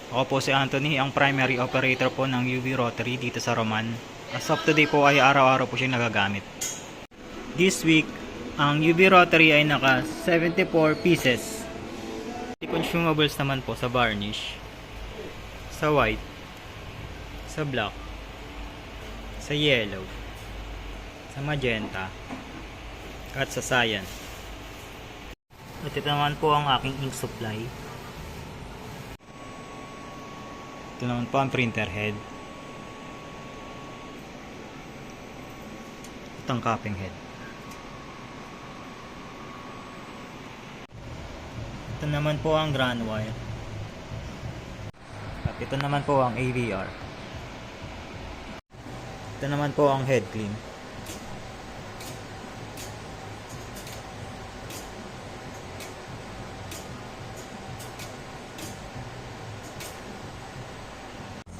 Ako po si Anthony, ang primary operator po ng UV Rotary dito sa Roman. As of today po ay araw-araw po siya nagagamit. This week, ang UV Rotary ay naka 74 pieces. Consumables naman po sa varnish, sa white, sa black, sa yellow, sa magenta, at sa cyan. At ito naman po ang aking ink supply. Ito naman po ang printer head. Ito ang cupping head. Ito naman po ang ground wire. At ito naman po ang AVR. Ito naman po ang head clean.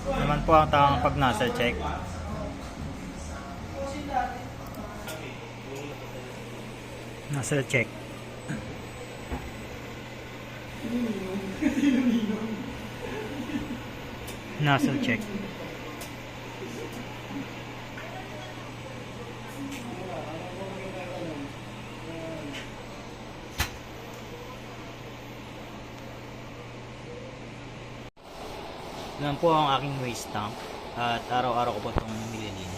Ito naman po ang tawang pag nozzle check. Nozzle check. Nozzle check. Yan po ang aking waste tank at araw-araw ko po itong nililinis.